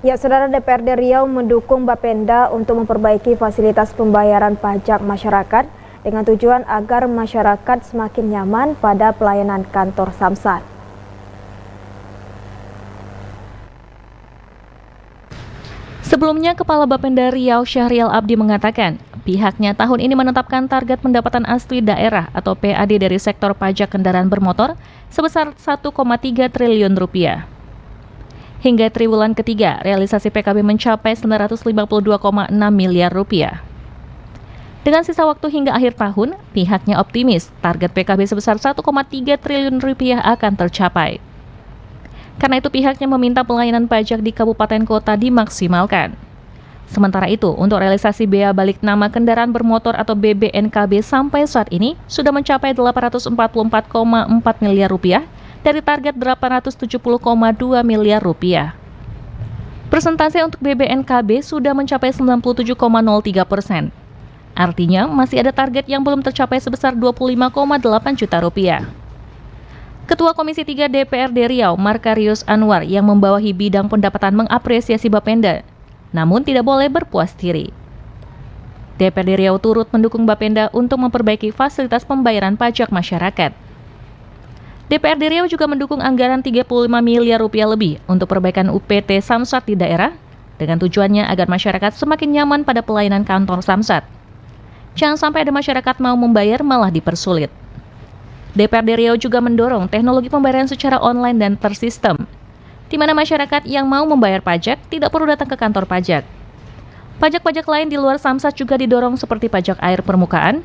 Ya, Saudara, DPRD Riau mendukung Bapenda untuk memperbaiki fasilitas pembayaran pajak masyarakat dengan tujuan agar masyarakat semakin nyaman pada pelayanan kantor Samsat. Sebelumnya, Kepala Bapenda Riau Syahrial Abdi mengatakan, pihaknya tahun ini menetapkan target pendapatan asli daerah atau PAD dari sektor pajak kendaraan bermotor sebesar 1,3 triliun rupiah. Hingga triwulan ketiga, realisasi PKB mencapai 952,6 miliar rupiah. Dengan sisa waktu hingga akhir tahun, pihaknya optimis target PKB sebesar 1,3 triliun rupiah akan tercapai. Karena itu pihaknya meminta pelayanan pajak di kabupaten kota dimaksimalkan. Sementara itu, untuk realisasi bea balik nama kendaraan bermotor atau BBNKB sampai saat ini sudah mencapai 844,4 miliar rupiah dari target 870,2 miliar rupiah. Persentase untuk BBNKB sudah mencapai 97,03%. Artinya, masih ada target yang belum tercapai sebesar 25,8 juta rupiah. Ketua Komisi 3 DPRD Riau, Markarius Anwar, yang membawahi bidang pendapatan mengapresiasi Bapenda, namun tidak boleh berpuas diri. DPRD Riau turut mendukung Bapenda untuk memperbaiki fasilitas pembayaran pajak masyarakat. DPRD Riau juga mendukung anggaran 35 miliar rupiah lebih untuk perbaikan UPT Samsat di daerah, dengan tujuannya agar masyarakat semakin nyaman pada pelayanan kantor Samsat. Jangan sampai ada masyarakat mau membayar malah dipersulit. DPRD Riau juga mendorong teknologi pembayaran secara online dan tersistem, di mana masyarakat yang mau membayar pajak tidak perlu datang ke kantor pajak. Pajak-pajak lain di luar Samsat juga didorong seperti pajak air permukaan.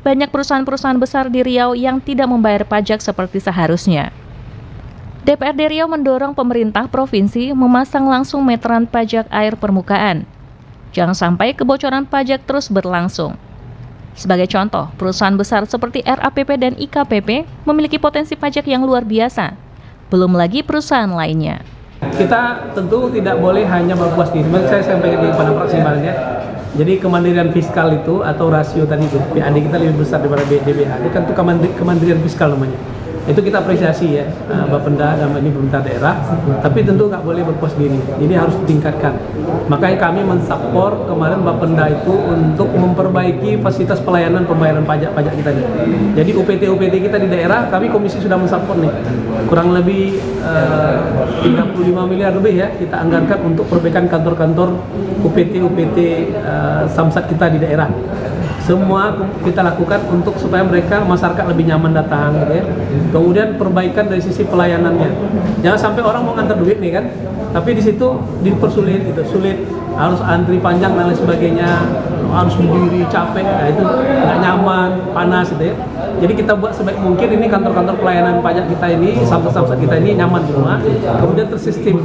Banyak perusahaan-perusahaan besar di Riau yang tidak membayar pajak seperti seharusnya. DPRD Riau mendorong pemerintah provinsi memasang langsung meteran pajak air permukaan. Jangan sampai kebocoran pajak terus berlangsung. Sebagai contoh, perusahaan besar seperti RAPP dan IKPP memiliki potensi pajak yang luar biasa. Belum lagi perusahaan lainnya. Kita tentu tidak boleh hanya berpuas diri. Saya sampaikan di pada praksi kemarin ya. Jadi kemandirian fiskal itu atau rasio tadi itu, PAD kita lebih besar daripada DBH. Itu kan itu kemandirian fiskal namanya. Itu kita apresiasi ya, Bapenda dan ini pemerintah daerah. Tapi tentu nggak boleh berpuas diri. Jadi harus ditingkatkan. Makanya kami mensupport kemarin Bapenda itu untuk memperbaiki fasilitas pelayanan pembayaran pajak kita nih. Jadi UPT kita di daerah, kami komisi sudah mensupport nih. Kurang lebih 35 miliar lebih ya kita anggarkan untuk perbaikan kantor-kantor UPT Samsat kita di daerah. Semua kita lakukan untuk supaya mereka masyarakat lebih nyaman datang gitu ya. Kemudian perbaikan dari sisi pelayanannya. Jangan sampai orang mau ngantar duit nih kan, tapi di situ dipersulit gitu, sulit, harus antri panjang dan lain sebagainya, harus berdiri capek, nah itu nggak nyaman, panas gitu ya. Jadi kita buat sebaik mungkin ini kantor-kantor pelayanan pajak kita ini, samsat-samsat kita ini nyaman semua, kemudian tersistem.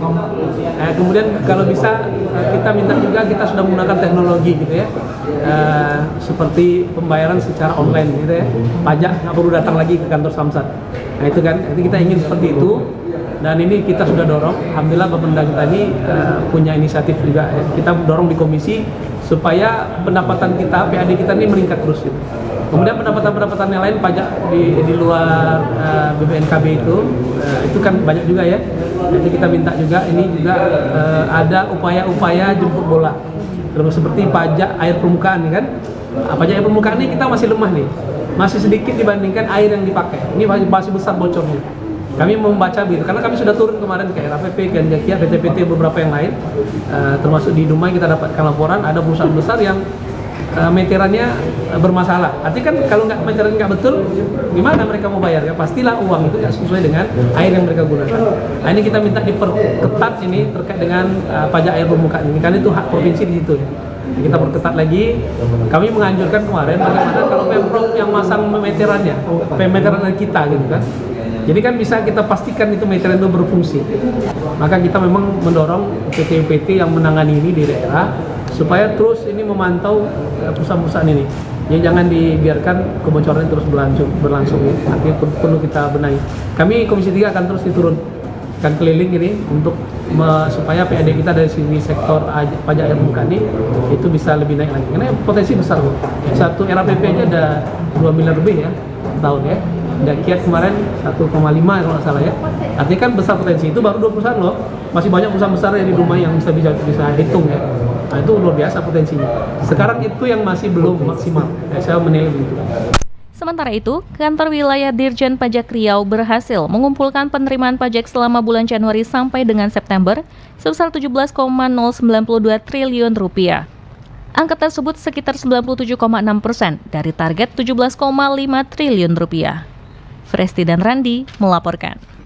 Kemudian kalau bisa kita minta juga kita sudah menggunakan teknologi gitu ya, seperti pembayaran secara online gitu ya, pajak nggak perlu datang lagi ke kantor samsat. Nah itu kan, itu kita ingin seperti itu. Dan ini kita sudah dorong, alhamdulillah Bapenda kita ini punya inisiatif juga ya. Kita dorong di komisi supaya pendapatan kita, PAD kita ini meningkat terus gitu. Kemudian pendapatan-pendapatan yang lain pajak di luar BBNKB itu kan banyak juga ya. Jadi kita minta juga ini juga ada upaya-upaya jemput bola. Terus seperti pajak air permukaan nih kan. Pajak air permukaan ini kita masih lemah nih. Masih sedikit dibandingkan air yang dipakai. Ini masih besar bocornya. Kami membaca karena kami sudah turun kemarin ke RAPP, ke Jakia, PT-PT beberapa yang lain, termasuk di Dumai kita dapatkan laporan ada perusahaan besar yang meterannya bermasalah. Artinya kan kalau meterannya nggak betul, gimana mereka mau bayar? Ya, pastilah uang itu nggak sesuai dengan air yang mereka gunakan. Nah ini kita minta diperketat ini terkait dengan pajak air permukaan ini, karena itu hak provinsi di situ. Kita perketat lagi. Kami menganjurkan kemarin bagaimana kalau Pemprov yang masang meterannya, meteran kita gitu kan. Jadi kan bisa kita pastikan itu meteran itu berfungsi. Maka kita memang mendorong UPT yang menangani ini di daerah supaya terus ini memantau perusahaan-perusahaan ini. Ya jangan dibiarkan kebocoran terus berlangsung ya. Nanti perlu kita benahi. Kami Komisi 3 akan terus diturunkan keliling ini untuk supaya PAD kita dari sini sektor pajak air permukaan ini itu bisa lebih naik lagi. Karena potensi besar loh. Satu RAPP aja ada 2 miliar lebih ya tahun ya. Kiat kemarin 1,5 kalau nggak salah ya. Artinya kan besar potensi, itu baru 2 perusahaan loh. Masih banyak perusahaan besar yang di rumah yang bisa hitung ya. Nah, itu luar biasa potensinya. Sekarang itu yang masih belum maksimal. Saya menilai begitu. Sementara itu, Kantor Wilayah Dirjen Pajak Riau berhasil mengumpulkan penerimaan pajak selama bulan Januari sampai dengan September sebesar 17,092 triliun rupiah. Angka tersebut sekitar 97,6% dari target 17,5 triliun rupiah. Fresti dan Randi melaporkan.